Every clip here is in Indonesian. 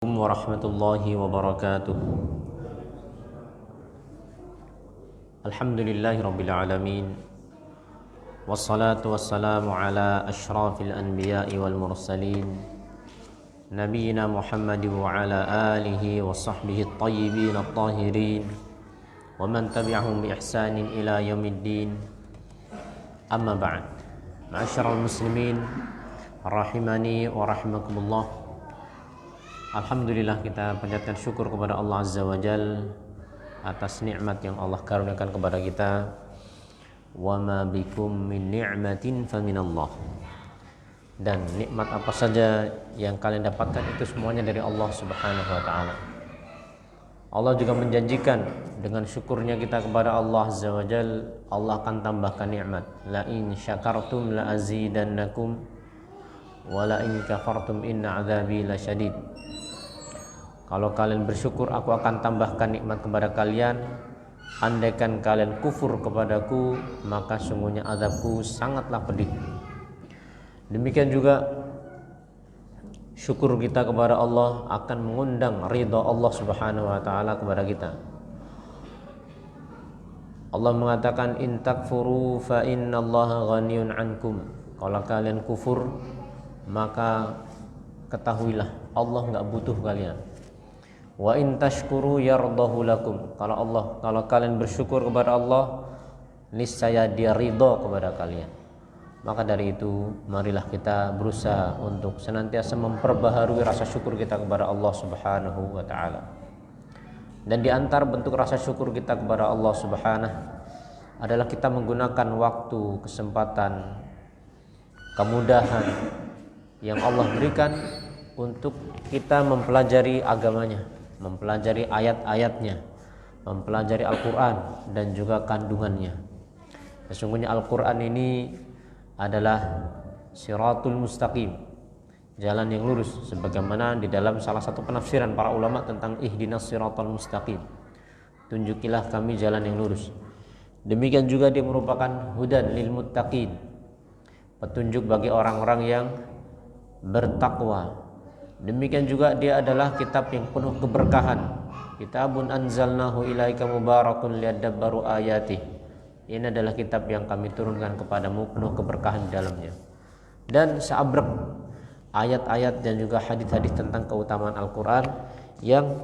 Warahmatullahi wabarakatuh. Alhamdulillahi rabbil alamin. Wassalatu wassalamu ala ashrafil anbiya'i wal mursalin Nabiyyina Muhammad wa ala alihi wa sahbihi at-tayyibin at-tahirin wa man tabi'ahum bi ihsanin ila yaumiddin. Amma ba'd. Ma'asyiral muslimin rahimani wa rahimakumullah. Alhamdulillah, kita panjatkan syukur kepada Allah Azza wa Jal atas nikmat yang Allah karuniakan kepada kita. Wa ma bikum min ni'matin faminallah. Dan nikmat apa saja yang kalian dapatkan itu semuanya dari Allah Subhanahu wa taala. Allah juga menjanjikan dengan syukurnya kita kepada Allah Azza wa Jal, Allah akan tambahkan nikmat. La in syakartum la azidannakum wa la in kafartum inna adzabi lasyadid. Kalau kalian bersyukur, aku akan tambahkan nikmat kepada kalian. Andaikan kalian kufur kepadaku, maka sungguhnya azabku sangatlah pedih. Demikian juga syukur kita kepada Allah akan mengundang ridha Allah Subhanahu wa taala kepada kita. Allah mengatakan in takfuru fa innallaha ghaniyun ankum. Kalau kalian kufur, maka ketahuilah Allah enggak butuh kalian. Wa in tashkuru yardahu lakum. Kalau kalian bersyukur kepada Allah, niscaya Dia ridha kepada kalian. Maka dari itu, marilah kita berusaha untuk senantiasa memperbaharui rasa syukur kita kepada Allah Subhanahu wa taala. Dan di antara bentuk rasa syukur kita kepada Allah Subhanahu adalah kita menggunakan waktu, kesempatan, kemudahan yang Allah berikan untuk kita mempelajari agamanya, mempelajari ayat-ayatnya, mempelajari Al-Quran dan juga kandungannya. Sesungguhnya Al-Quran ini adalah siratul mustaqim, jalan yang lurus, sebagaimana di dalam salah satu penafsiran para ulama tentang ihdinas siratal mustaqim, tunjukilah kami jalan yang lurus. Demikian juga dia merupakan hudan lil muttaqin, petunjuk bagi orang-orang yang bertakwa. Demikian juga dia adalah kitab yang penuh keberkahan. Kitabun anzalnahu ilaika mubarakun liyadabbaru ayatih. Ini adalah kitab yang kami turunkan kepadamu penuh keberkahan di dalamnya. Dan seabrek ayat-ayat dan juga hadis-hadis tentang keutamaan Al-Quran yang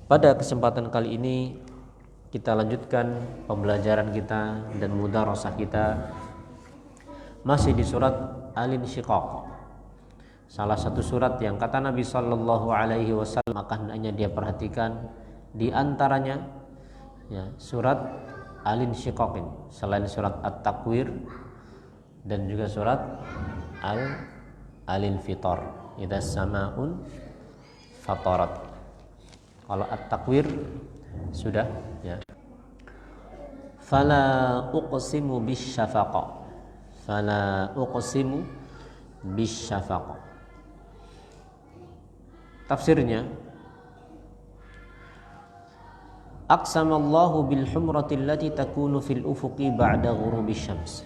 pada kesempatan kali ini kita lanjutkan pembelajaran kita dan mudarasah kita masih di surat Al-Insyiqaq. Salah satu surat yang kata Nabi Sallallahu Alaihi Wasallam akan hanya dia perhatikan di antaranya ya, surat Al-Insyiqaq, selain surat At-Takwir dan juga surat Al-Infitar, idza samaun fatarat. Kalau At-Takwir sudah ya. Fala uqsimu bisyafaq. Fala uqsimu bisyafaq. Tafsirnya, aqsamallahu bil humrati allati takunu fil ufuqi ba'da ghurubi syams.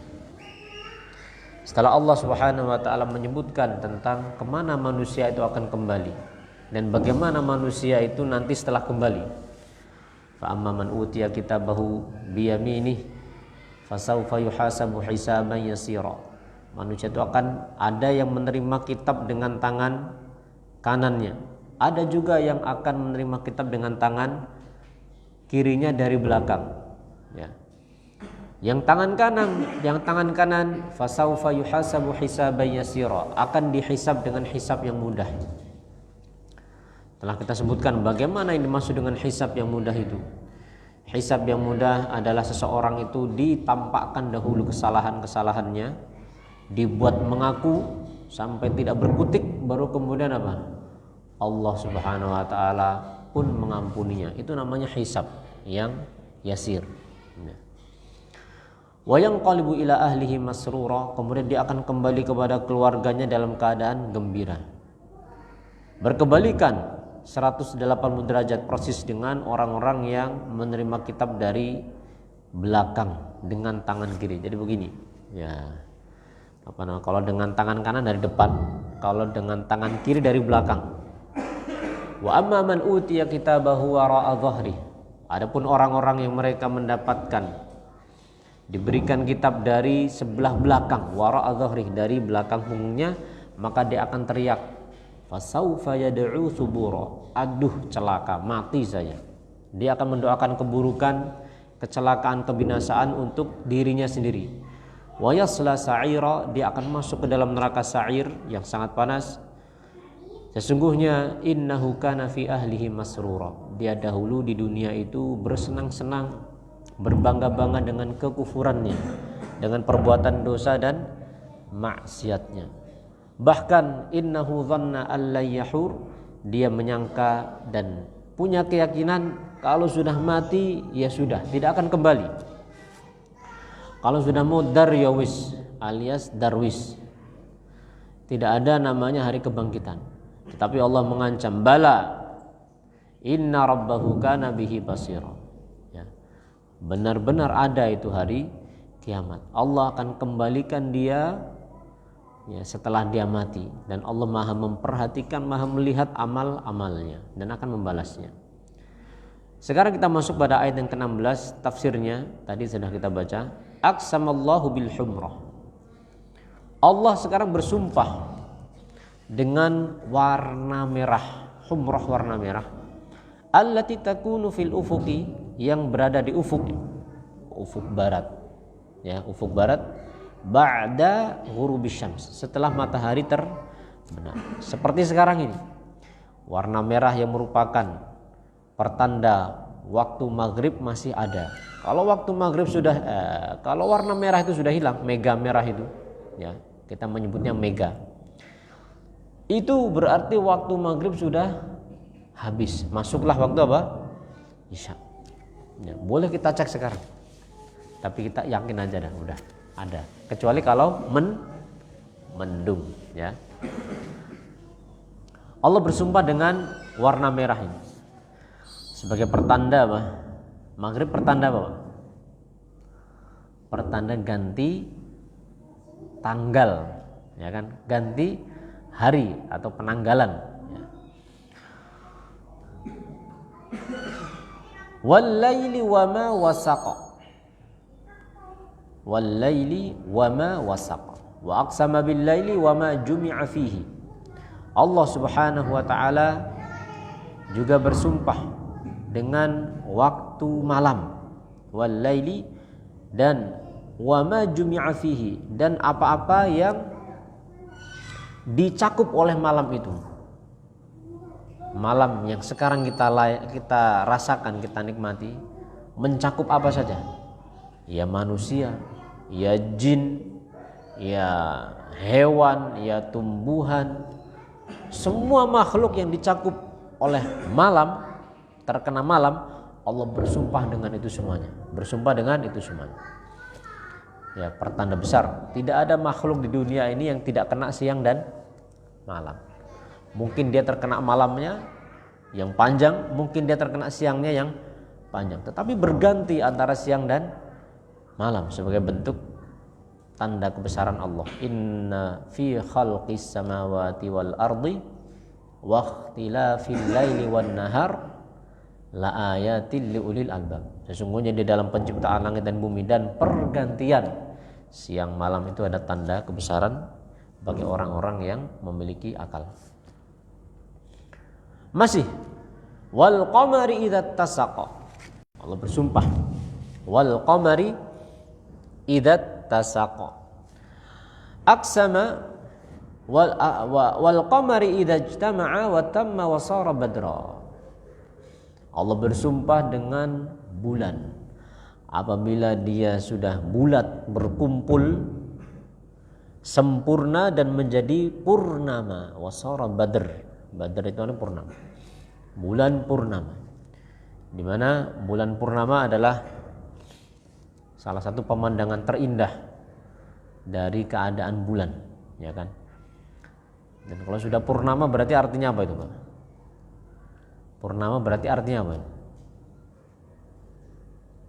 Setelah Allah Subhanahu wa taala menyebutkan tentang kemana manusia itu akan kembali dan bagaimana manusia itu nanti setelah kembali. Fa amma man utiya kitabahu biyaminih fasawfa yuhasabu hisaban yasira. Manusia itu akan ada yang menerima kitab dengan tangan kanannya, ada juga yang akan menerima kitab dengan tangan kirinya dari belakang ya. Yang tangan kanan fasaufa yuhasabu hisaban yasira, akan dihisab dengan hisab yang mudah. Telah kita sebutkan bagaimana yang dimaksud dengan hisab yang mudah itu. Hisab yang mudah adalah seseorang itu ditampakkan dahulu kesalahan-kesalahannya, dibuat mengaku sampai tidak berkutik, baru kemudian apa? Allah Subhanahu wa taala pun mengampuninya. Itu namanya hisab yang yasir. Wa yanqalibu ila ahlihi masrura, kemudian dia akan kembali kepada keluarganya dalam keadaan gembira. Berkebalikan 180 derajat persis dengan orang-orang yang menerima kitab dari belakang dengan tangan kiri. Jadi begini, ya. Kalau dengan tangan kanan dari depan, kalau dengan tangan kiri dari belakang. Wa amma man utiya kitabahu wara'a dhahri. Adapun orang-orang yang mereka mendapatkan diberikan kitab dari sebelah belakang, wara'a dhahri, dari belakang punggungnya, maka dia akan teriak, fasaufa yad'u subura. Aduh celaka, mati saya. Dia akan mendoakan keburukan, kecelakaan, kebinasaan untuk dirinya sendiri. Wa yasla sa'ira, dia akan masuk ke dalam neraka sa'ir yang sangat panas. Sesungguhnya innahu kana fi ahlihi masrura. Dia dahulu di dunia itu bersenang-senang, berbangga-bangga dengan kekufurannya, dengan perbuatan dosa dan maksiatnya. Bahkan innahu dhanna alla yahur, dia menyangka dan punya keyakinan kalau sudah mati ya sudah, tidak akan kembali. Kalau sudah mudar ya wis, alias darwis. Tidak ada namanya hari kebangkitan. Tetapi Allah mengancam, bala inna rabbahu kana bihi basira. Ya. Benar-benar ada itu hari kiamat. Allah akan kembalikan dia ya, setelah dia mati, dan Allah Maha memperhatikan, Maha melihat amal-amalnya dan akan membalasnya. Sekarang kita masuk pada ayat yang ke-16, tafsirnya tadi sudah kita baca. Aqsamallahu bil humrah. Allah sekarang bersumpah dengan warna merah, humrah, warna merah, allati takunu fil ufuqi, yang berada di ufuk barat, ya, ufuk barat, ba'da ghurubis syams, setelah matahari terbenam. Seperti sekarang ini, warna merah yang merupakan pertanda waktu maghrib masih ada. Kalau waktu maghrib sudah, kalau warna merah itu sudah hilang, mega merah itu, ya, kita menyebutnya mega. Itu berarti waktu maghrib sudah habis. Masuklah waktu apa? Isya. Ya, boleh kita cek sekarang. Tapi kita yakin aja dah, udah ada. Kecuali kalau mendung, ya. Allah bersumpah dengan warna merah ini sebagai pertanda apa? Maghrib pertanda apa? Pertanda ganti tanggal, ya kan? Ganti hari atau penanggalan, ya. Wal-laili wama wasaqa, wal-laili wama wasaqa, wa aqsama bil-laili wama jumi'a fihi. Allah Subhanahu wa taala juga bersumpah dengan waktu malam, wal-laili, dan wama jumi'a fihi, dan apa-apa yang dicakup oleh malam itu. Malam yang sekarang kita rasakan, kita nikmati, mencakup apa saja? Ya manusia, ya jin, ya hewan, ya tumbuhan, semua makhluk yang dicakup oleh malam, terkena malam, Allah bersumpah dengan itu semuanya. Bersumpah dengan itu semuanya. Ya, pertanda besar. Tidak ada makhluk di dunia ini yang tidak kena siang dan malam. Mungkin dia terkena malamnya yang panjang, mungkin dia terkena siangnya yang panjang. Tetapi berganti antara siang dan malam sebagai bentuk tanda kebesaran Allah. Inna fi khalqis samawati wal ardi wa ikhtilafil laili wan nahar la ayatil liulil albab. Sesungguhnya di dalam penciptaan langit dan bumi dan pergantian siang malam itu ada tanda kebesaran bagi orang-orang yang memiliki akal. Masih wal qamari idza tasaqa. Allah bersumpah wal qamari idza tasaqa. Aqsama wal qamari idza ijtama'a wa tamma wa sara badra. Allah bersumpah dengan bulan apabila dia sudah bulat, berkumpul, sempurna dan menjadi purnama. Wasara badr. Badr itu adalah purnama. Bulan purnama. Di mana bulan purnama adalah salah satu pemandangan terindah dari keadaan bulan, ya kan? Dan kalau sudah purnama berarti artinya apa itu, Pak? Purnama berarti artinya apa?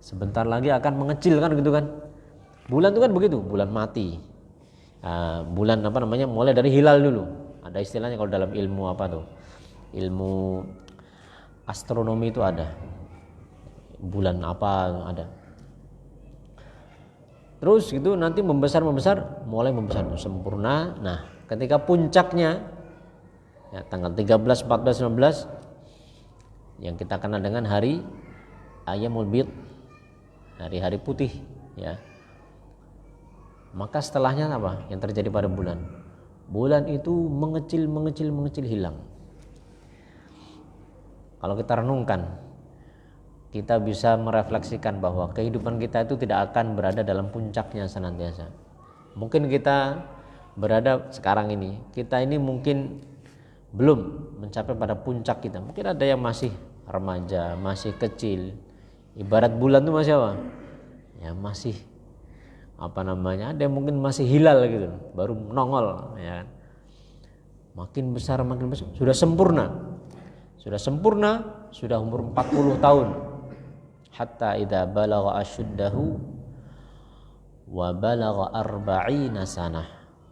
Sebentar lagi akan mengecil kan, gitu kan? Bulan itu kan begitu, bulan mati. Bulan apa namanya? Mulai dari hilal dulu. Ada istilahnya kalau dalam ilmu apa tuh? Ilmu astronomi itu ada. Bulan apa ada. Terus gitu nanti membesar, mulai membesar sempurna. Nah, ketika puncaknya ya, tanggal 13, 14, 15 yang kita kenal dengan hari Ayyamul Bid, hari-hari putih ya. Maka setelahnya apa yang terjadi pada bulan? Bulan itu mengecil hilang. Kalau kita renungkan, kita bisa merefleksikan bahwa kehidupan kita itu tidak akan berada dalam puncaknya senantiasa. Mungkin kita berada sekarang ini, kita ini mungkin belum mencapai pada puncak kita. Mungkin ada yang masih remaja, masih kecil. Ibarat bulan itu masih apa? Ya masih ada yang mungkin masih hilal gitu, baru nongol ya kan. Makin besar sudah sempurna. Sudah umur 40 tahun. Hatta idza balagha asyuddahu wa balagha 40 sanah.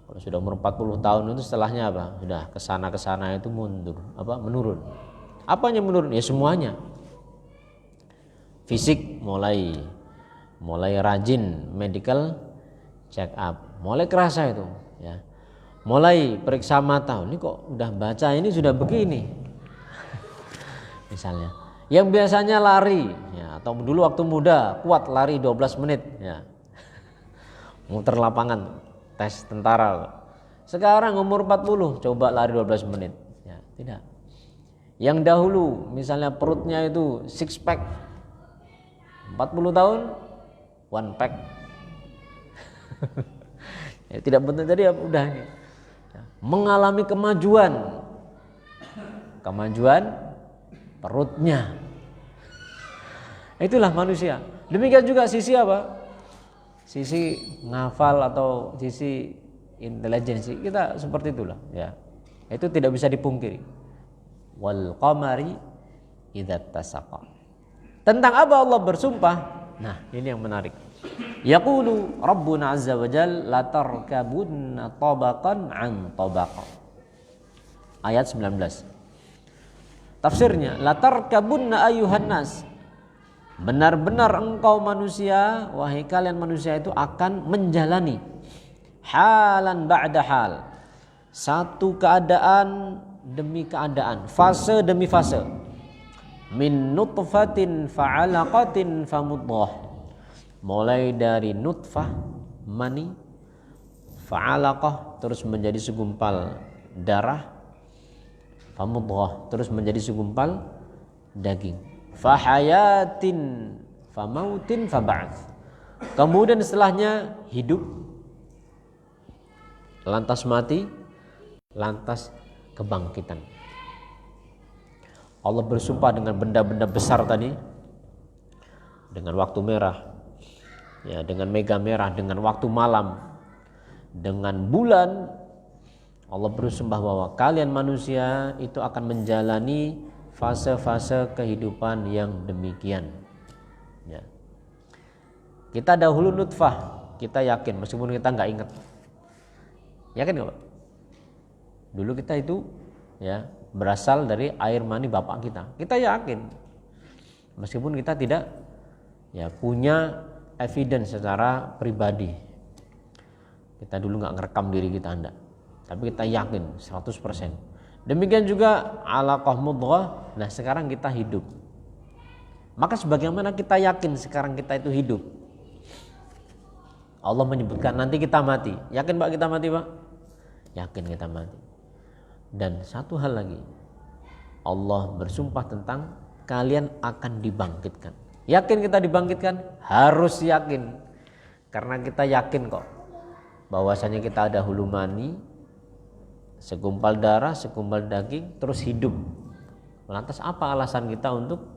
Kalau sudah umur 40 tahun itu setelahnya apa? Sudah kesana itu menurun. Apanya menurun? Ya semuanya. Fisik mulai rajin medical check up, mulai kerasa itu ya. Mulai periksa mata, ini kok udah baca ini sudah begini. Misalnya yang biasanya lari ya, atau dulu waktu muda kuat lari 12 menit ya, muter lapangan tes tentara. Sekarang umur 40 coba lari 12 menit ya, tidak. Yang dahulu misalnya perutnya itu 6 pack, 40 tahun 1 pack. Ya, tidak betul tadi ya, udah ini ya, mengalami kemajuan perutnya. Itulah manusia. Demikian juga sisi apa? Sisi ngafal atau sisi intelijensi kita seperti itulah ya. Itu tidak bisa dipungkiri. Wal qamari idza tasaqa. Tentang apa Allah bersumpah? Nah, ini yang menarik. Yaqulu Rabbuna azza wa jalla la tarkabunna tabaqan an tabaqa. Ayat 19. Tafsirnya, latar kabunna ayuhan nas. Benar-benar engkau manusia, wahai kalian manusia itu akan menjalani halan ba'da hal. Satu keadaan demi keadaan, fase demi fase. Min nutfatin fa'alaqatin famudghah. Mulai dari nutfah mani, fa'alaqah terus menjadi segumpal darah, famudghah terus menjadi segumpal daging, fahayatin famautin fab'ats. Kemudian setelahnya hidup, lantas mati, lantas kebangkitan. Allah bersumpah dengan benda-benda besar tadi, dengan waktu merah ya, dengan mega merah, dengan waktu malam, dengan bulan. Allah bersumpah bahwa kalian manusia itu akan menjalani fase-fase kehidupan yang demikian ya. Kita dahulu nutfah, kita yakin meskipun kita nggak ingat. Yakin nggak Pak? Dulu kita itu ya berasal dari air mani bapak kita. Kita yakin meskipun kita tidak ya punya evidence secara pribadi. Kita dulu nggak ngerekam diri kita, enggak. Tapi kita yakin 100%. Demikian juga alaqah mudghah. Nah, sekarang kita hidup. Maka sebagaimana kita yakin sekarang kita itu hidup, Allah menyebutkan nanti kita mati. Yakin Pak kita mati Pak? Yakin kita mati. Dan satu hal lagi, Allah bersumpah tentang kalian akan dibangkitkan. Yakin kita dibangkitkan? Harus yakin. Karena kita yakin kok bahwasanya kita ada hulu mani, segumpal darah, segumpal daging, terus hidup. Lantas apa alasan kita untuk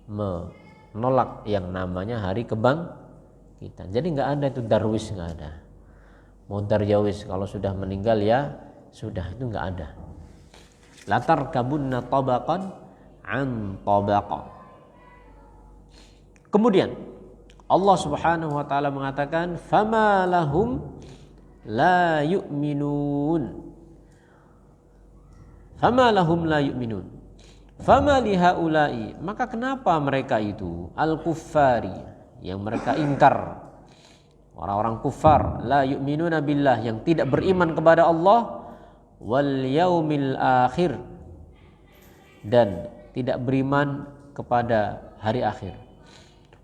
menolak yang namanya hari kebangkitan? Jadi nggak ada itu darwis, nggak ada. Mau daryawis kalau sudah meninggal ya sudah, itu nggak ada. Latar kabunna tabaqan an tabaqa. Kemudian Allah Subhanahu wa taala mengatakan fama lahum la yu'minun. Fama lahum la yu'minun. Fama lihaula'i, maka kenapa mereka itu al-kuffari, yang mereka ingkar, orang-orang kufar, la yu'minuna billah, yang tidak beriman kepada Allah, wal yaumil akhir, dan tidak beriman kepada hari akhir.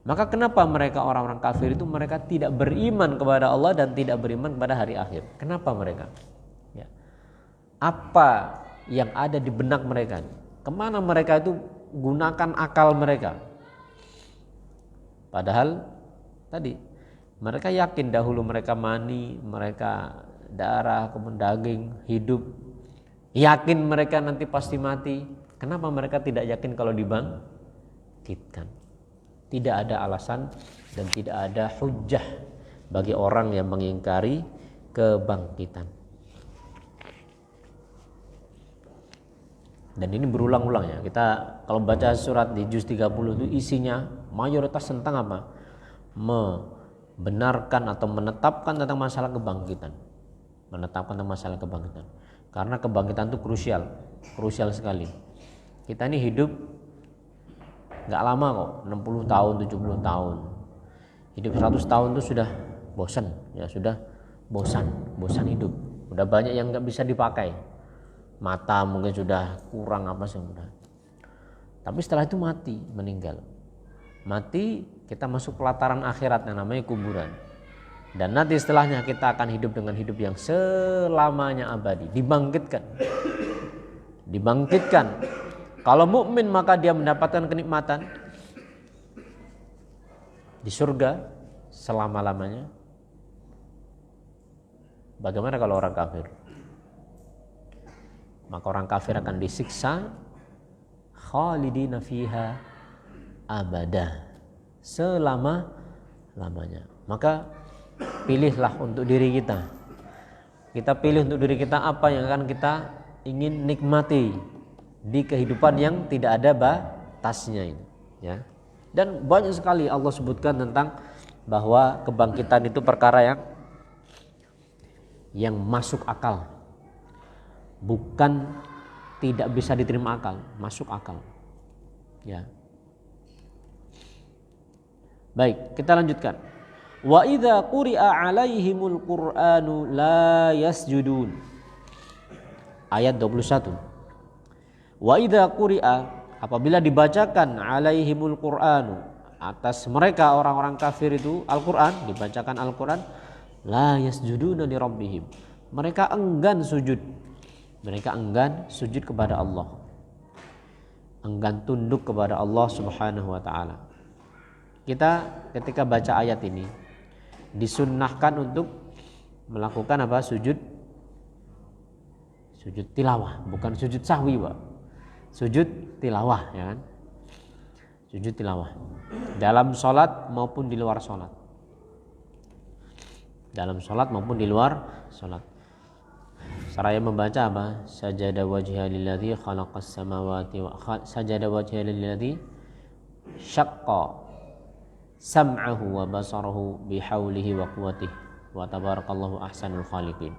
Maka kenapa mereka orang-orang kafir itu mereka tidak beriman kepada Allah dan tidak beriman kepada hari akhir? Kenapa mereka? Ya. Apa yang ada di benak mereka? Kemana mereka itu gunakan akal mereka? Padahal tadi mereka yakin dahulu mereka mani, mereka darah, kemudian daging, hidup. Yakin mereka nanti pasti mati. Kenapa mereka tidak yakin kalau dibangkitkan? Tidak ada alasan dan tidak ada hujjah bagi orang yang mengingkari kebangkitan. Dan ini berulang-ulang ya. Kita kalau baca surat di juz 30 itu isinya mayoritas tentang apa? Membenarkan atau menetapkan tentang masalah kebangkitan. Menetapkan tentang masalah kebangkitan. Karena kebangkitan itu krusial sekali. Kita ini hidup gak lama kok, 60 tahun, 70 tahun. Hidup 100 tahun itu sudah bosan, ya sudah bosan hidup. Udah banyak yang gak bisa dipakai. Mata mungkin sudah kurang apa sudah. Tapi setelah itu mati, meninggal. Mati, kita masuk pelataran akhirat yang namanya kuburan. Dan nanti setelahnya kita akan hidup dengan hidup yang selamanya abadi, dibangkitkan. Kalau mukmin maka dia mendapatkan kenikmatan di surga selama-lamanya. Bagaimana kalau orang kafir? Maka orang kafir akan disiksa khalidina fiha abada, selama-lamanya. Maka pilihlah untuk diri kita. Kita pilih untuk diri kita apa yang akan kita ingin nikmati di kehidupan yang tidak ada batasnya ini, ya. Dan banyak sekali Allah sebutkan tentang bahwa kebangkitan itu perkara yang masuk akal. Bukan tidak bisa diterima akal, masuk akal. Ya. Baik, kita lanjutkan. Wa idza quri'a 'alaihimul Qur'anu la yasjudun. Ayat 21. Wa idza quri'a, apabila dibacakan 'alaihimul Qur'anu, atas mereka orang-orang kafir itu Al-Qur'an, dibacakan Al-Qur'an, la yasjuduna li rabbihim. Mereka enggan sujud. Mereka enggan sujud kepada Allah, enggan tunduk kepada Allah Subhanahu wa ta'ala. Kita ketika baca ayat ini disunnahkan untuk melakukan apa? Sujud tilawah, bukan sujud sahwi, Pak. Sujud tilawah, ya kan? Sujud tilawah dalam sholat maupun di luar sholat. Dalam sholat maupun di luar sholat. Saraya membaca apa? Sajada wajha lilladzi khalaqas samawati wa sajada wajha lilladzi syaqqa sam'ahu wa basarahu bihaulihi wa quwwatihi wa tabarakallahu ahsanul khaliqin.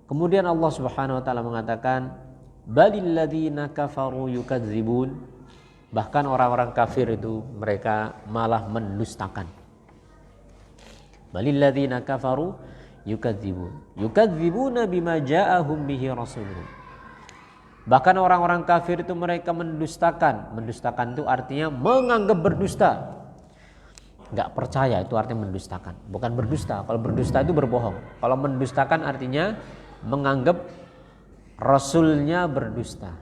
Kemudian Allah Subhanahu wa taala mengatakan balil ladzina kafaru yukadzibun, bahkan orang-orang kafir itu mereka malah mendustakan. Balil ladzina kafaru yukadzibuna bima ja'ahum bihi rasuluhum. Bahkan orang-orang kafir itu mereka mendustakan. Mendustakan itu artinya menganggap berdusta. Enggak percaya itu artinya mendustakan. Bukan berdusta. Kalau berdusta itu berbohong. Kalau mendustakan artinya menganggap rasulnya berdusta.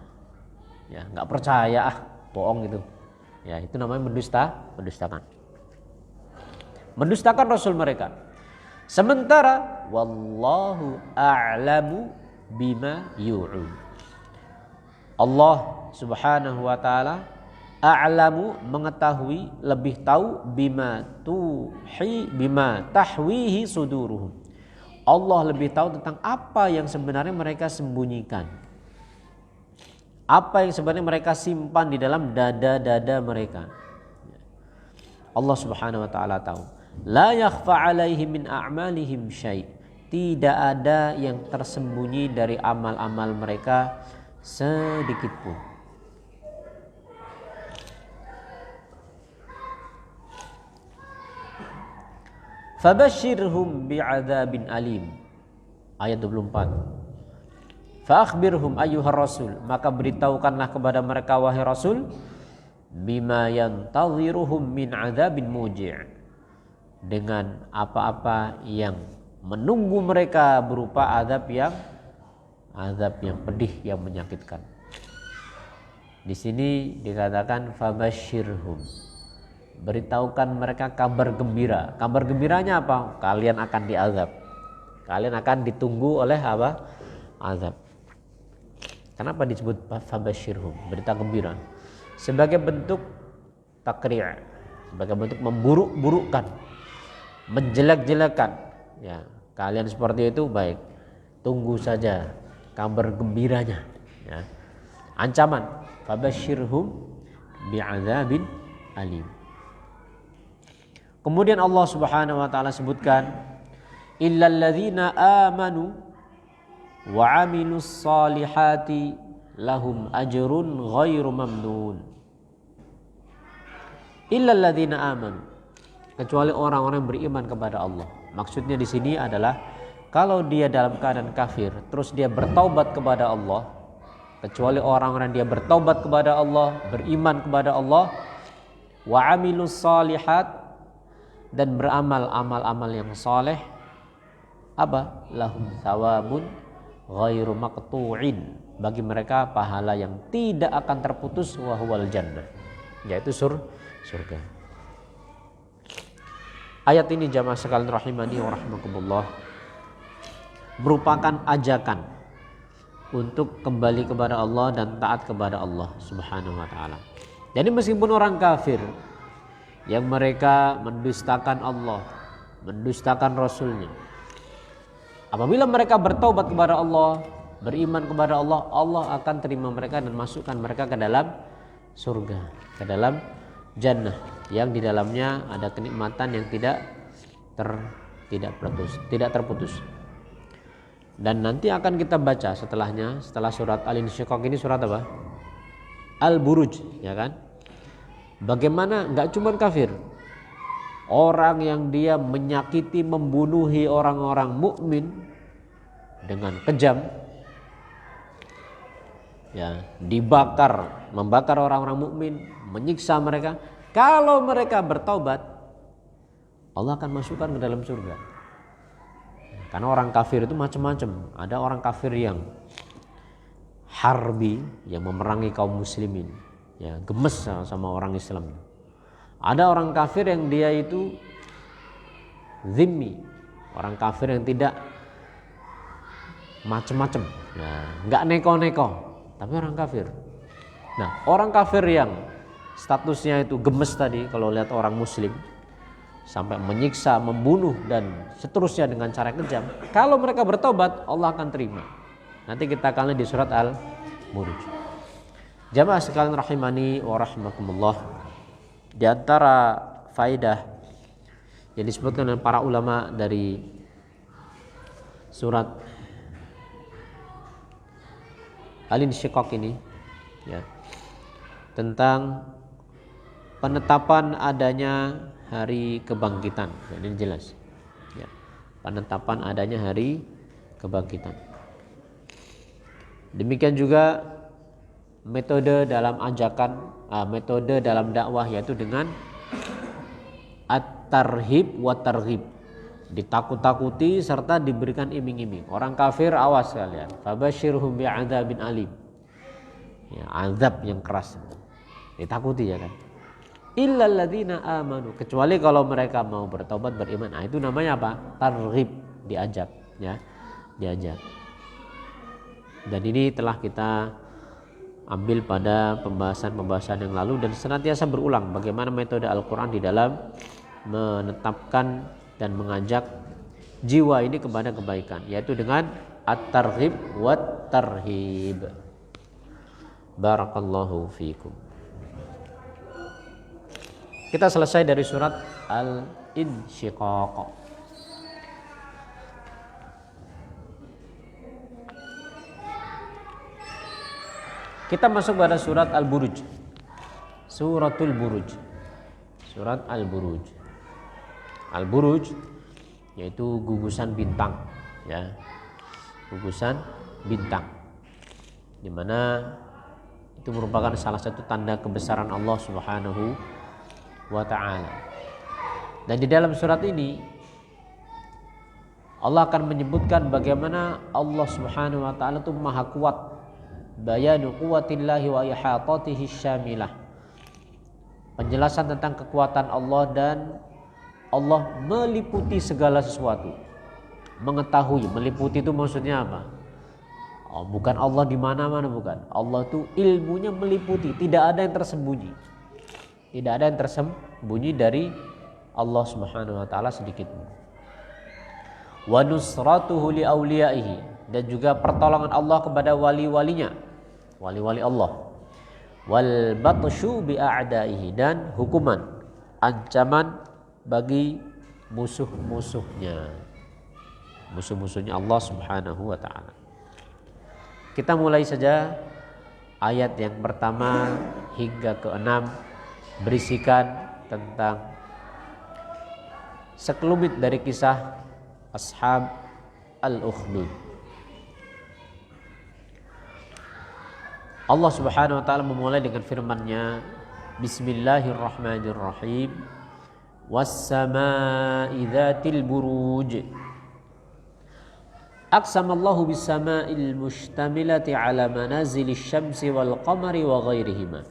Ya, enggak percaya, bohong gitu. Ya, itu namanya mendustakan. Mendustakan rasul mereka. Sementara wallahu a'lamu bima yu'un. Allah Subhanahu wa taala a'lamu, mengetahui, lebih tahu bima tahwihi suduruhum. Allah lebih tahu tentang apa yang sebenarnya mereka sembunyikan. Apa yang sebenarnya mereka simpan di dalam dada-dada mereka. Allah Subhanahu wa taala tahu. La yakhfa 'alaihi min a'malihim syai'. tidak ada yang tersembunyi dari amal-amal mereka sedikit pun. Fabashshirhum bi'adzabin alim. Ayat 24. Fa akhbirhum ayyuhar rasul, maka beritahukanlah kepada mereka wahai rasul, bima yantaziruhum min adzabin muji', dengan apa-apa yang menunggu mereka berupa azab yang pedih, yang menyakitkan. Di sini dikatakan fabashshirhum, beritahukan mereka kabar gembira. Kabar gembiranya apa? Kalian akan diazab. Kalian akan ditunggu oleh apa? Azab. Kenapa disebut fabashshirhum, berita gembira? Sebagai bentuk takri', sebagai bentuk memburuk-burukkan, menjelek-jelekan. Ya, kalian seperti itu baik. Tunggu saja kabar gembiranya. Ya. Ancaman, fabashshirhum bi'adzabin alim. Kemudian Allah Subhanahu wa taala sebutkan illal ladzina amanu wa 'amilus solihati lahum ajrun ghairu mamnun. Illal ladzina amanu, kecuali orang-orang yang beriman kepada Allah. Maksudnya di sini adalah kalau dia dalam keadaan kafir terus dia bertaubat kepada Allah, kecuali orang-orang dia bertaubat kepada Allah, beriman kepada Allah, wa 'amilus solihat, dan beramal amal-amal yang soleh, apa? Lahum thawabun ghairu maqtu'in, bagi mereka pahala yang tidak akan terputus, wa huwal jannah, yaitu surga. Ayat ini jamaah sekalian rahimani wa rahmakumullah merupakan ajakan untuk kembali kepada Allah dan taat kepada Allah Subhanahu wa taala. Jadi meskipun orang kafir yang mereka mendustakan Allah, mendustakan Rasulnya, apabila mereka bertaubat kepada Allah, beriman kepada Allah, Allah akan terima mereka dan masukkan mereka ke dalam surga, ke dalam jannah yang di dalamnya ada kenikmatan yang tidak terputus. Dan nanti akan kita baca setelahnya, setelah surat Al-Insyiqaq ini surat apa? Al-Buruj, ya kan? Bagaimana enggak cuma kafir, orang yang dia menyakiti, membunuhi orang-orang mukmin dengan kejam, ya, membakar orang-orang mukmin, menyiksa mereka. Kalau mereka bertaubat, Allah akan masukkan ke dalam surga. Karena orang kafir itu macam-macam. Ada orang kafir yang harbi, yang memerangi kaum muslimin, ya, gemes sama orang Islam. Ada orang kafir yang dia itu zimmi, orang kafir yang tidak macam-macam, ya, nggak neko-neko, tapi orang kafir. Nah, orang kafir yang statusnya itu gemes tadi, kalau lihat orang muslim sampai menyiksa, membunuh dan seterusnya dengan cara kejam, kalau mereka bertobat, Allah akan terima. Nanti kita akan lihat di surat Al-Buruj. Jamaah sekalian rahimani wa rahmakumullah, di antara faidah yang disebutkan oleh para ulama dari surat Al-Insyiqaq ini, ya, tentang penetapan adanya hari kebangkitan. Ini jelas, ya, penetapan adanya hari kebangkitan. Demikian juga metode dalam ajakan, metode dalam dakwah, yaitu dengan at-tarhib wa targhib, ditakut-takuti serta diberikan iming-iming. Orang kafir awas kalian, fabashshirhum bi'adzabin alim, ya, azab yang keras, ditakuti, ya kan. Illal ladzina amanu, kecuali kalau mereka mau bertobat, beriman. Nah, itu namanya apa? Targhib, diajak, ya, diajak. Dan ini telah kita ambil pada pembahasan-pembahasan yang lalu dan senantiasa berulang bagaimana metode Al-Quran di dalam menetapkan dan mengajak jiwa ini kepada kebaikan, yaitu dengan at-targhib wat tarhib. Barakallahu fiikum. Kita selesai dari surat Al-Insyiqaq. Kita masuk pada surat Al-Buruj. Suratul Buruj. Surat Al-Buruj. Al-Buruj yaitu gugusan bintang, ya. Gugusan bintang. Di mana itu merupakan salah satu tanda kebesaran Allah Subhanahu wa taala. Dan di dalam surat ini Allah akan menyebutkan bagaimana Allah Subhanahu wa taala itu maha kuat. Bayanu quwwatillahi wa ihatatihi syamilah. Penjelasan tentang kekuatan Allah dan Allah meliputi segala sesuatu. Mengetahui, meliputi itu maksudnya apa? Oh, bukan Allah di mana-mana, bukan. Allah itu ilmunya meliputi, tidak ada yang tersembunyi. Tidak ada yang tersembunyi dari Allah Subhanahu wa taala sedikit pun. Wa nusratuhu li auliyaihi, dan juga pertolongan Allah kepada wali-walinya, wali-wali Allah. Wal batsyu bi a'daihi, dan hukuman, ancaman bagi musuh-musuhnya. Musuh-musuhnya Allah Subhanahu wa taala. Kita mulai saja ayat yang pertama hingga ke-6 berisikan tentang sekelumit dari kisah Ashab Al-Ukhdud. Allah Subhanahu wa taala memulai dengan firman-Nya, Bismillahirrahmanirrahim. Was-samaa'i dzatil buruj. Aqsamallahu bis-sama'il mustamilati 'ala manazilisy syamsi wal qamari wa ghairihima.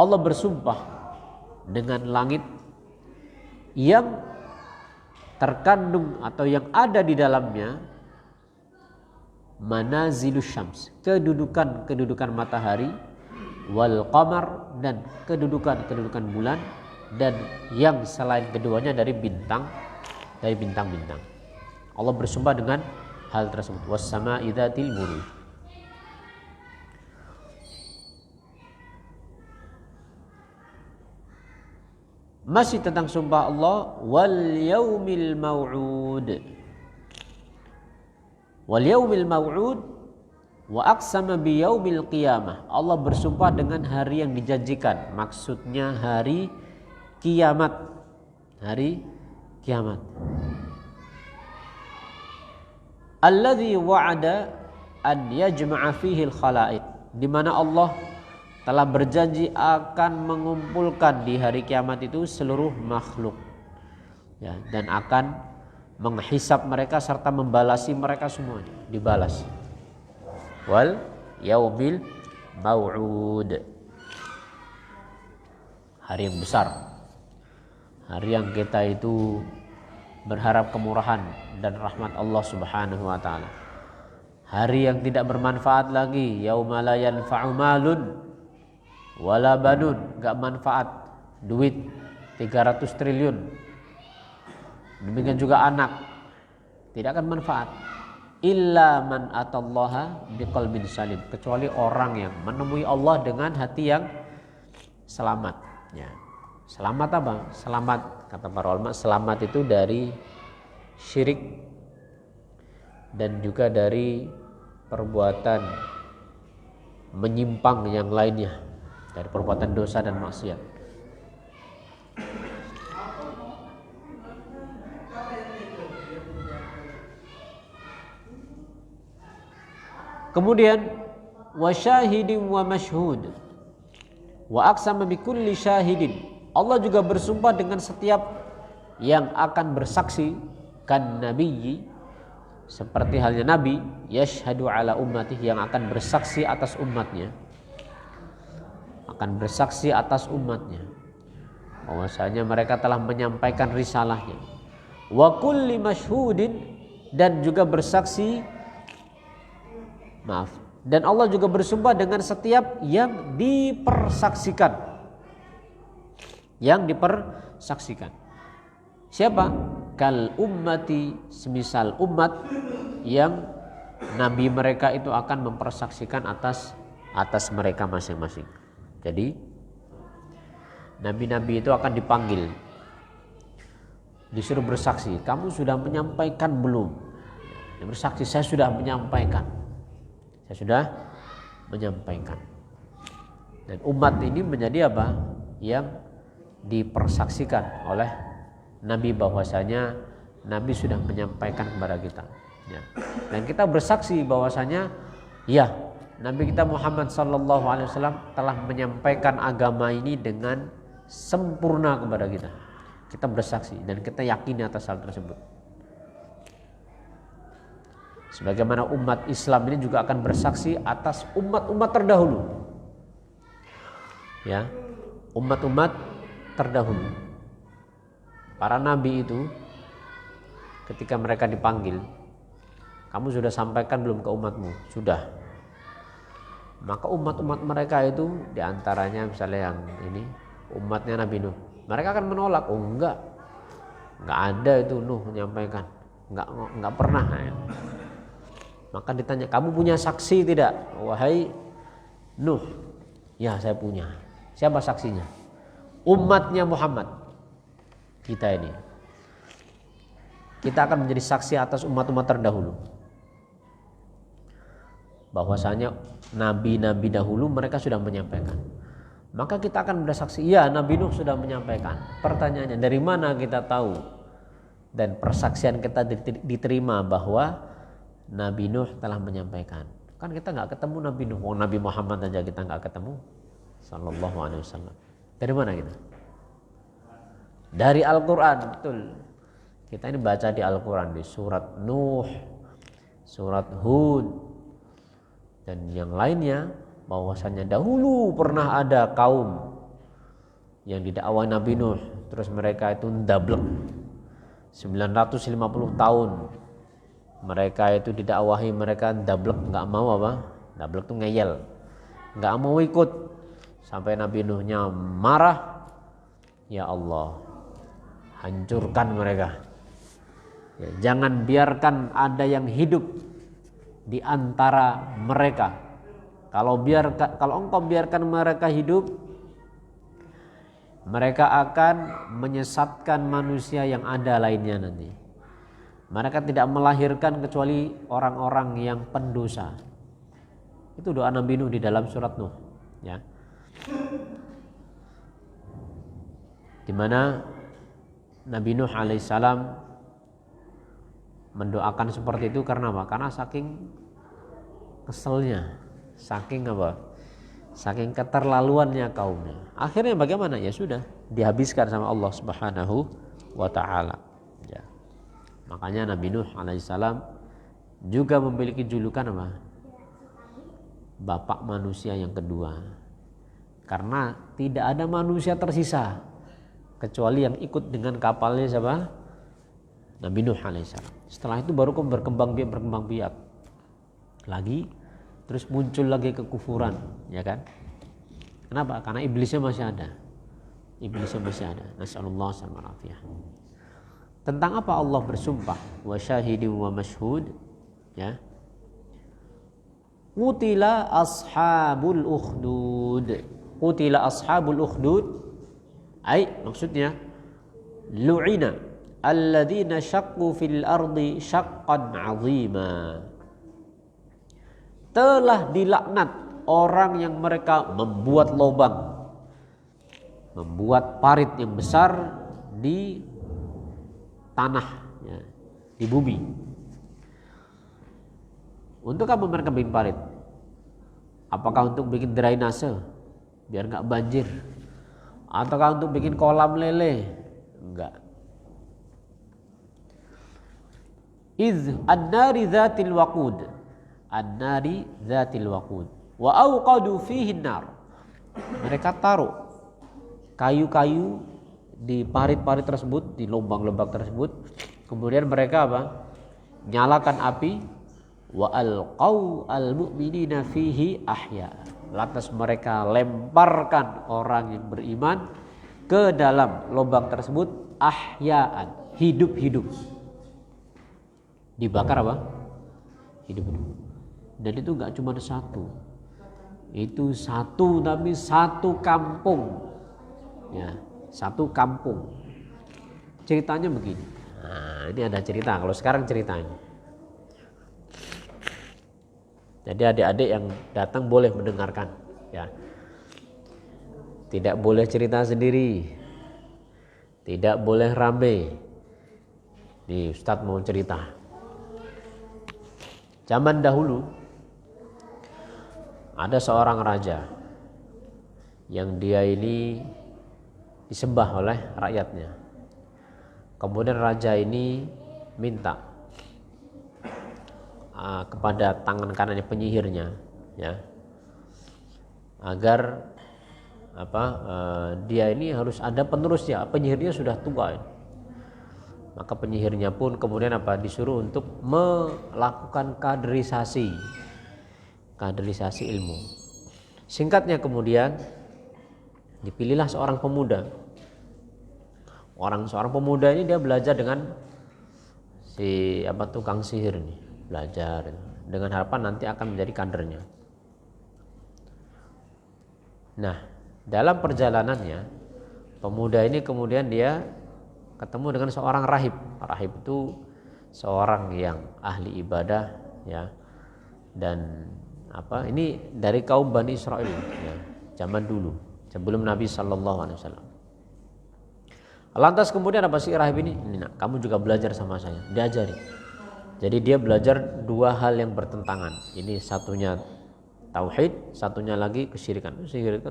Allah bersumpah dengan langit yang terkandung atau yang ada di dalamnya manazilus syams, kedudukan matahari, wal qamar, dan kedudukan bulan, dan yang selain keduanya dari bintang-bintang. Allah bersumpah dengan hal tersebut. Was-samaa'i dzatil buruj. Masih tentang sumpah Allah, wal yaumil mau'ud. Wal yaumil mau'ud wa aqsama bi yaumil qiyamah. Allah bersumpah dengan hari yang dijanjikan, maksudnya hari kiamat. Hari kiamat. Alladzi wa'ada an yajma'a fihi al-khalaiq, di mana Allah telah berjanji akan mengumpulkan di hari kiamat itu seluruh makhluk, ya, dan akan menghisap mereka serta membalasi mereka semuanya, dibalas. Wal yaumil mau'ud, hari yang besar, hari yang kita itu berharap kemurahan dan rahmat Allah Subhanahu wa taala. Hari yang tidak bermanfaat lagi, yauma la yanfa'u malun wala banun, enggak manfaat duit 300 triliun. Demikian juga anak tidak akan manfaat. Illa man atallaha biqalbin salim, kecuali orang yang menemui Allah dengan hati yang selamat, ya. Selamat apa? Selamat, kata para ulama, selamat itu dari syirik dan juga dari perbuatan menyimpang yang lainnya, dari perbuatan dosa dan maksiat. Kemudian wa syahidin wa mashhud wa aqsama bi kulli syahidin. Allah juga bersumpah dengan setiap yang akan bersaksi, kan nabiyyi, seperti halnya nabi, yashhadu ala ummatihi, yang akan bersaksi atas umatnya, bahwasanya mereka telah menyampaikan risalahnya. Wa kulli mashhudin, dan juga bersaksi, dan Allah juga bersumpah dengan setiap yang dipersaksikan. Siapa? Kal ummati, semisal umat yang nabi mereka itu akan mempersaksikan atas mereka masing-masing. Jadi nabi-nabi itu akan dipanggil, disuruh bersaksi. Kamu sudah menyampaikan belum? Dia bersaksi, saya sudah menyampaikan. Saya sudah menyampaikan. Dan umat ini menjadi apa? Yang dipersaksikan oleh Nabi bahwasanya Nabi sudah menyampaikan kepada kita. Ya. Dan kita bersaksi bahwasanya ya Nabi kita Muhammad SAW telah menyampaikan agama ini dengan sempurna kepada kita. Kita bersaksi dan kita yakini atas hal tersebut. Sebagaimana umat Islam ini juga akan bersaksi atas umat-umat terdahulu. Ya, umat-umat terdahulu. Para nabi itu ketika mereka dipanggil, kamu sudah sampaikan belum ke umatmu? Sudah. Maka umat-umat mereka itu diantaranya misalnya yang ini umatnya Nabi Nuh, mereka akan menolak. Oh enggak ada itu Nuh menyampaikan, enggak pernah. Maka ditanya, kamu punya saksi tidak wahai Nuh? Ya saya punya. Siapa saksinya? Umatnya Muhammad. Kita ini. Kita akan menjadi saksi atas umat-umat terdahulu. Bahwasanya nabi-nabi dahulu mereka sudah menyampaikan. Maka kita akan bersaksi, ya Nabi Nuh sudah menyampaikan. Pertanyaannya, dari mana kita tahu? Dan persaksian kita diterima bahwa Nabi Nuh telah menyampaikan. Kan kita nggak ketemu Nabi Nuh, Nabi Muhammad aja kita nggak ketemu. Sallallahu alaihi wasallam. Dari mana kita? Dari Al-Quran, betul. Kita ini baca di Al-Quran, di surat Nuh, surat Hud, dan yang lainnya, bahwasanya dahulu pernah ada kaum yang didakwai Nabi Nuh, terus mereka itu ndablek 950 tahun. Mereka itu didakwahi, mereka ndablek, nggak mau apa? Ndablek itu ngeyel, nggak mau ikut. Sampai Nabi Nuhnya marah, ya Allah, hancurkan mereka. Ya, jangan biarkan ada yang hidup di antara mereka. Kalau engkau biarkan mereka hidup, mereka akan menyesatkan manusia yang ada lainnya nanti. Mereka tidak melahirkan kecuali orang-orang yang pendosa. Itu doa Nabi Nuh di dalam surat Nuh, ya. Di mana Nabi Nuh alaihissalam mendoakan seperti itu karena apa? Karena saking keselnya, saking apa? Saking keterlaluannya kaumnya. Akhirnya bagaimana? Ya sudah, dihabiskan sama Allah Subhanahu wa taala. Ya. Makanya Nabi Nuh alaihissalam juga memiliki julukan apa? Bapak manusia yang kedua. Karena tidak ada manusia tersisa kecuali yang ikut dengan kapalnya siapa? Nabi Nuh alaihissalam. Setelah itu baru berkembang biak lagi, terus muncul lagi kekufuran, ya kan? Kenapa? Karena iblisnya masih ada. Nasallallahu alaihi wasallam. Tentang apa Allah bersumpah? Wa syahidin wa mashhud, ya. Qutila ashabul ukhdud. Qutila ashabul ukhdud, maksudnya lu'ina alladzina syaqqu fil ardi syaqqan 'azima. Telah dilaknat orang yang mereka membuat lubang, membuat parit yang besar di tanah, ya, di bumi. Untuk apa mereka bikin parit? Apakah untuk bikin drainase biar nggak banjir, ataukah untuk bikin kolam lele? Enggak. Iz an-nari dzatil waqud, an-nari dzatil waqud wa auqadu fihi an-nar. Mereka taruh kayu-kayu di parit-parit tersebut, di lubang-lubang tersebut. Kemudian mereka apa? Nyalakan api. Wa alqau al-mu'minina fihi ahya. Lantas mereka lemparkan orang yang beriman ke dalam lubang tersebut ahyaan, hidup-hidup. Dibakar apa? Hidup-hidup. Dan itu enggak cuma satu. Itu satu tapi satu kampung. Ya, satu kampung. Ceritanya begini. Nah, ini ada cerita. Kalau sekarang ceritanya. Jadi adik-adik yang datang boleh mendengarkan, ya. Tidak boleh cerita sendiri, tidak boleh rame. Nih Ustadz mau cerita. Zaman dahulu ada seorang raja yang dia ini disembah oleh rakyatnya. Kemudian raja ini minta kepada tangan kanannya penyihirnya, ya, agar dia ini harus ada penerusnya. Penyihirnya sudah tua, ya. Maka penyihirnya pun kemudian disuruh untuk melakukan kaderisasi ilmu. Singkatnya kemudian dipilihlah seorang pemuda. Seorang pemuda ini dia belajar dengan si tukang sihir ini, belajar dengan harapan nanti akan menjadi kadernya. Nah, dalam perjalanannya pemuda ini kemudian dia ketemu dengan seorang rahib. Rahib itu seorang yang ahli ibadah, ya, dan ini dari kaum Bani Israel, ya, zaman dulu sebelum Nabi Sallallahu Alaihi Wasallam. Lantas kemudian si rahib ini, kamu juga belajar sama saya, diajari. Jadi dia belajar dua hal yang bertentangan. Ini satunya tauhid, satunya lagi kesyirikan.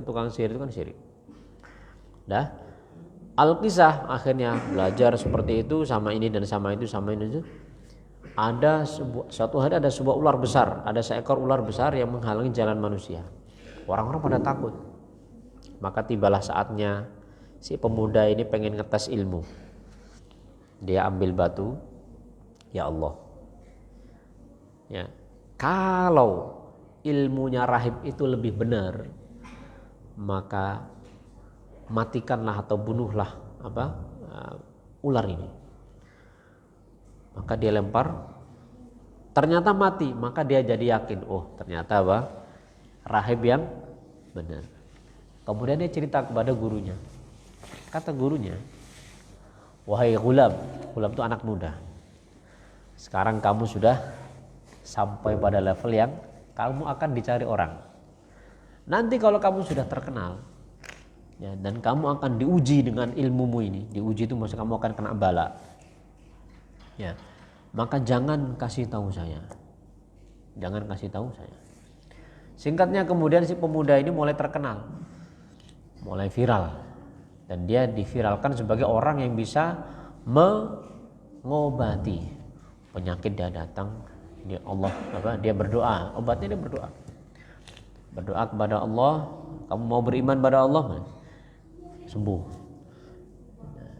Tukang sihir itu kan syirik. Dah, Al-Qisah akhirnya belajar seperti itu, sama ini dan sama itu, sama ini. Suatu hari ada sebuah ular besar, ada seekor ular besar yang menghalangi jalan manusia. Orang-orang pada takut. Maka tibalah saatnya si pemuda ini pengen ngetes ilmu. Dia ambil batu, ya Allah, ya, kalau ilmunya rahib itu lebih benar, maka matikanlah atau bunuhlah ular ini. Maka dia lempar, ternyata mati. Maka dia jadi yakin, ternyata rahib yang benar. Kemudian dia cerita kepada gurunya. Kata gurunya, wahai Ghulam itu anak muda, sekarang kamu sudah sampai pada level yang kamu akan dicari orang. Nanti kalau kamu sudah terkenal, ya, dan kamu akan diuji dengan ilmumu ini, diuji itu maksudnya kamu akan kena bala, ya, maka jangan kasih tahu saya. Singkatnya kemudian si pemuda ini mulai terkenal, mulai viral, dan dia diviralkan sebagai orang yang bisa mengobati penyakit. Dia datang, dia berdoa, obatnya dia berdoa kepada Allah. Kamu mau beriman pada Allah, sembuh.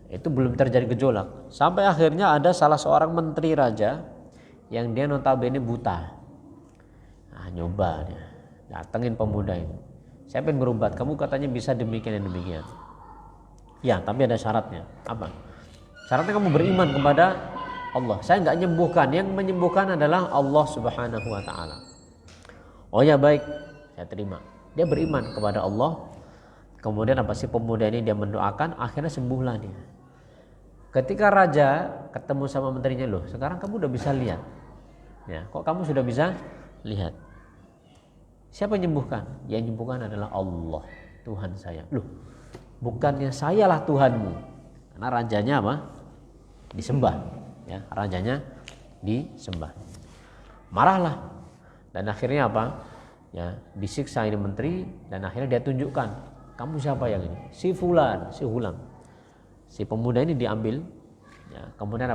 Itu belum terjadi gejolak, sampai akhirnya ada salah seorang menteri raja yang dia notabene buta. Nyoba dia datengin pemuda ini, saya pengen berobat, kamu katanya bisa demikian dan demikian. Ya, tapi ada syaratnya. Apa? Syaratnya kamu beriman kepada Allah. Saya enggak menyembuhkan, yang menyembuhkan adalah Allah Subhanahu wa taala. Oh ya, baik, saya terima. Dia beriman kepada Allah. Kemudian si pemuda ini dia mendoakan, akhirnya sembuhlah dia. Ketika raja ketemu sama menterinya, loh, sekarang kamu udah bisa lihat. Ya, kok kamu sudah bisa lihat? Siapa yang menyembuhkan? Yang menyembuhkan adalah Allah, Tuhan saya. Loh, bukannya sayalah Tuhanmu? Karena rajanya disembah, ya, rajanya disembah. Marahlah, dan akhirnya ya, disiksa ini menteri, dan akhirnya dia tunjukkan, kamu siapa yang ini? Si fulan, si hulam. Si pemuda ini diambil, ya, kemudian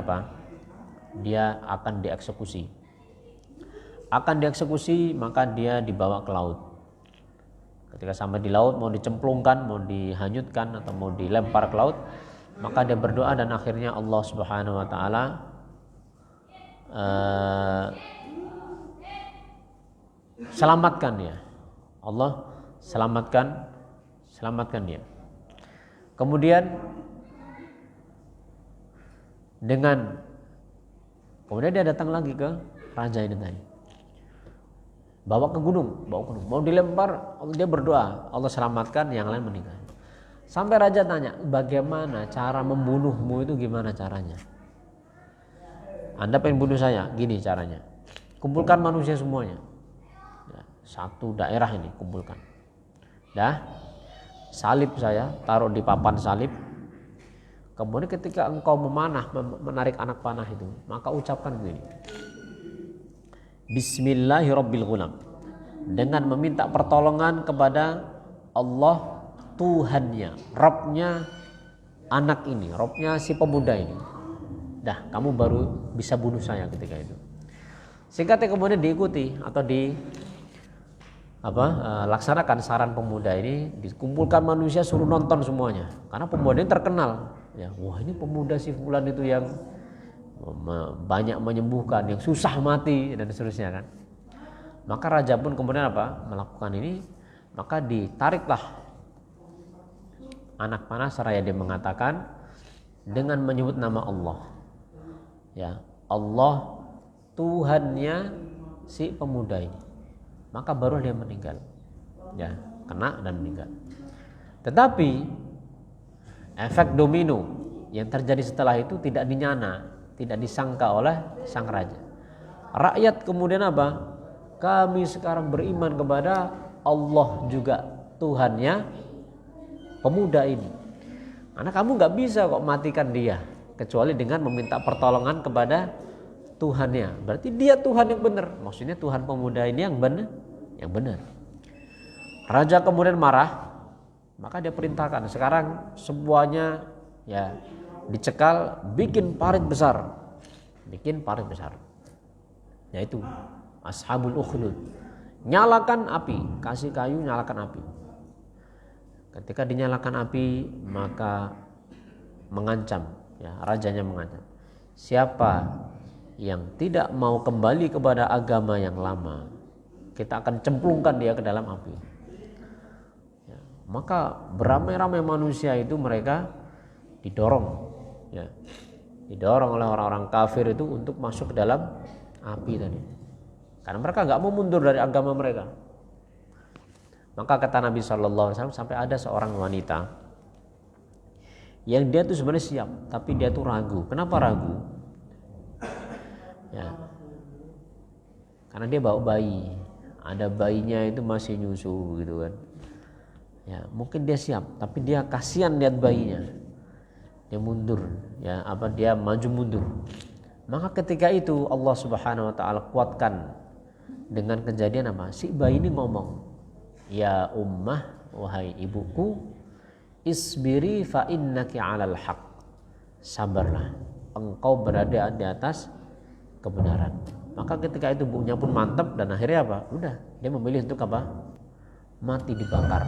dia akan dieksekusi. Maka dia dibawa ke laut. Ketika sampai di laut, mau dicemplungkan, mau dihanyutkan, atau mau dilempar ke laut, maka dia berdoa, dan akhirnya Allah Subhanahu wa taala selamatkan dia. Allah selamatkan dia. Kemudian dia datang lagi ke raja ini tadi. Bawa ke gunung, mau dilempar, dia berdoa, Allah selamatkan, yang lain meninggal. Sampai raja tanya, bagaimana cara membunuhmu itu, gimana caranya? Anda pengen bunuh saya, gini caranya, kumpulkan manusia semuanya, satu daerah ini kumpulkan. Dah, salib saya taruh di papan salib. Kemudian ketika engkau memanah, menarik anak panah itu, maka ucapkan begini. Bismillahirrabbilghulam. Dengan meminta pertolongan kepada Allah Tuhannya, Rabbnya anak ini, Rabbnya si pemuda ini. Dah, kamu baru bisa bunuh saya ketika itu. Singkatnya kemudian diikuti atau laksanakan saran pemuda ini, dikumpulkan manusia suruh nonton semuanya. Karena pemuda ini terkenal, ya, wah ini pemuda si fulan itu yang banyak menyembuhkan, yang susah mati dan seterusnya kan. Maka raja pun kemudian melakukan ini, maka ditariklah anak panah seraya dia mengatakan dengan menyebut nama Allah. Ya, Allah Tuhannya si pemuda ini. Maka baru dia meninggal. Ya, kena dan meninggal. Tetapi efek domino yang terjadi setelah itu tidak dinyana, tidak disangka oleh sang raja. Rakyat kemudian kami sekarang beriman kepada Allah juga Tuhannya pemuda ini. Karena kamu gak bisa kok matikan dia kecuali dengan meminta pertolongan kepada Tuhannya. Berarti dia Tuhan yang benar. Maksudnya Tuhan pemuda ini yang benar. Raja kemudian marah, maka dia perintahkan sekarang semuanya ya dicekal, bikin parit besar. Yaitu Ashabul Ukhdud. Nyalakan api, kasih kayu, nyalakan api. Ketika dinyalakan api, maka mengancam, ya, rajanya mengancam. Siapa yang tidak mau kembali kepada agama yang lama, kita akan cemplungkan dia ke dalam api. Ya, maka beramai-ramai manusia itu mereka didorong, ya, didorong oleh orang-orang kafir itu untuk masuk ke dalam api tadi. Karena mereka nggak mau mundur dari agama mereka. Maka kata Nabi SAW, sampai ada seorang wanita yang dia tuh sebenarnya siap, tapi dia tuh ragu. Kenapa ragu? Ya, karena dia bawa bayi, ada bayinya itu masih nyusu gitu kan. Ya, mungkin dia siap, tapi dia kasihan lihat bayinya. Dia mundur, ya, dia maju mundur. Maka ketika itu Allah Subhanahu wa taala kuatkan dengan kejadian si bayi ini ngomong, ya ummah, wahai ibuku, isbiri fa innaki 'alal haq. Sabarlah, engkau berada di atas kebenaran. Maka ketika itu ibunya pun mantap dan akhirnya udah dia memilih untuk mati dibakar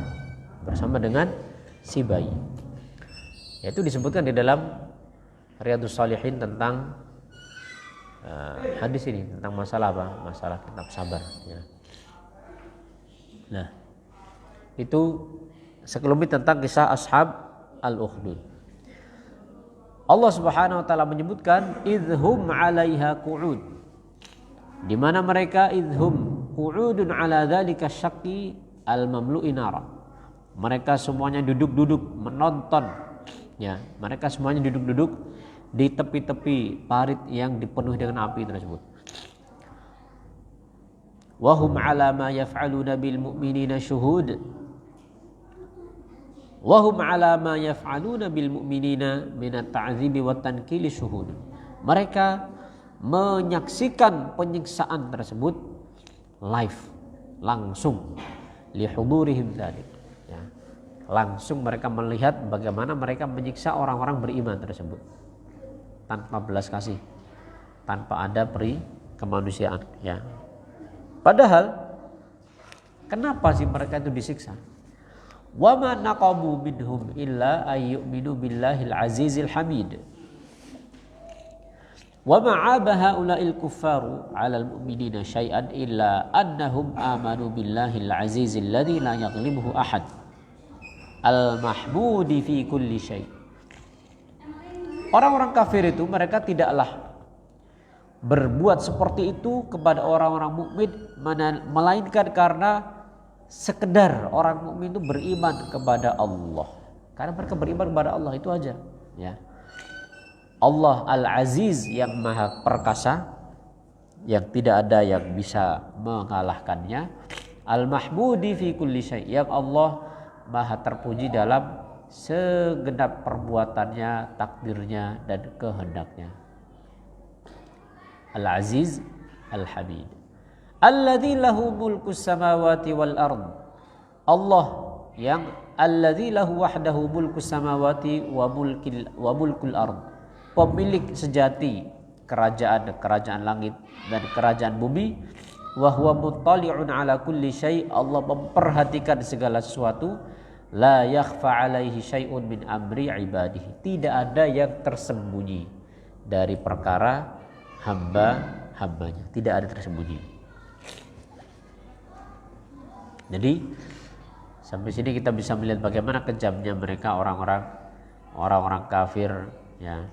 bersama dengan si bayi. Yaitu disebutkan di dalam Riyadhus Shalihin tentang hadis ini, tentang masalah masalah kitab sabar, ya. Nah, itu sekelumit tentang kisah Ashab al-Ukhdud. Allah Subhanahu wa taala menyebutkan idhum 'alaiha qu'ud, di mana mereka idhum qu'udun 'ala dzalika syaqqi al-mamlu'i nara. Mereka semuanya duduk-duduk menonton, ya, mereka semuanya duduk-duduk di tepi-tepi parit yang dipenuhi dengan api tersebut. Wa hum 'ala ma yaf'aluna bil mu'minina syuhud. Wa hum 'ala ma yaf'aluna bil mu'minina min at-ta'dzibi wat tankili syuhud. Mereka menyaksikan penyiksaan tersebut live, langsung, li hudurihim dzalik. Ya. Langsung mereka melihat bagaimana mereka menyiksa orang-orang beriman tersebut. Tanpa belas kasih, tanpa ada peri kemanusiaan, ya. Padahal kenapa sih mereka itu disiksa? Wa ma naqabu minhum illa ayyuminu billahil azizil hamid. Wa ma 'aba haula'il kuffaru 'alal mu'minina syai'an illa annahum amanu billahil azizil ladzi la yaghlibuhu ahad. Al mahmudi fi kulli syai'. Orang-orang kafir itu mereka tidaklah berbuat seperti itu kepada orang-orang mukmin, melainkan karena sekedar orang mukmin itu beriman kepada Allah. Karena mereka beriman kepada Allah, itu aja, ya. Allah Al-Aziz yang Maha Perkasa, yang tidak ada yang bisa mengalahkannya. Al-mahmudi fi kulli syai', yang Allah maha terpuji dalam segenap perbuatannya, takdirnya dan kehendaknya. Al-Aziz Al-Hamid. Alladzi lahu mulkus samawati wal ard. Allah yang alladzi lahu wahdahu mulkus samawati wa mulkul ard. Pemilik sejati kerajaan langit dan kerajaan bumi. Wa huwa muttali'un ala kulli syai'. Allah memperhatikan segala sesuatu. La yakhfa alaihi syai'un min amri ibadihi. Tidak ada yang tersembunyi dari perkara hambanya. Tidak ada tersembunyi. Jadi sampai sini kita bisa melihat bagaimana kejamnya mereka orang-orang kafir, ya,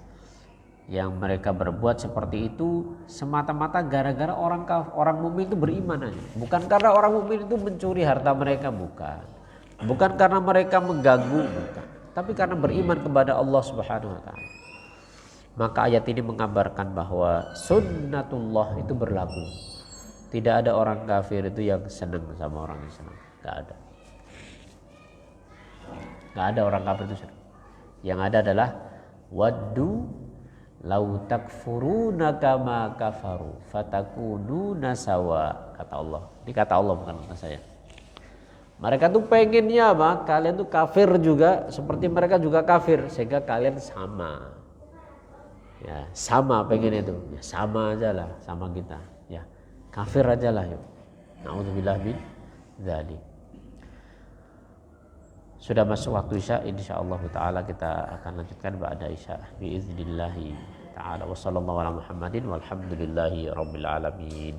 yang mereka berbuat seperti itu semata-mata gara-gara orang mukmin itu beriman aja. Bukan karena orang mukmin itu mencuri harta mereka, bukan karena mereka mengganggu, bukan, tapi karena beriman kepada Allah Subhanahu wa taala. Maka ayat ini mengabarkan bahwa sunnatullah itu berlaku. Tidak ada orang kafir itu yang senang sama orang yang senang, enggak ada. Enggak ada orang kafir itu senang. Yang ada adalah waddu lau takfuruna kama kafaru fatakununa sawa, kata Allah. Ini kata Allah, bukan kata saya. Mereka tuh pengennya apa? Kalian tuh kafir juga seperti mereka juga kafir, sehingga kalian sama. Ya, sama pengen itu. Ya, sama aja lah sama kita. Ya, kafir aja lah yuk. Nauzubillah min dzalik. Sudah masuk waktu Isya, insyaallah taala kita akan lanjutkan ba'da Isya biiznillah taala. Wassallallahu ala Muhammadin walhamdulillahi rabbil alamin.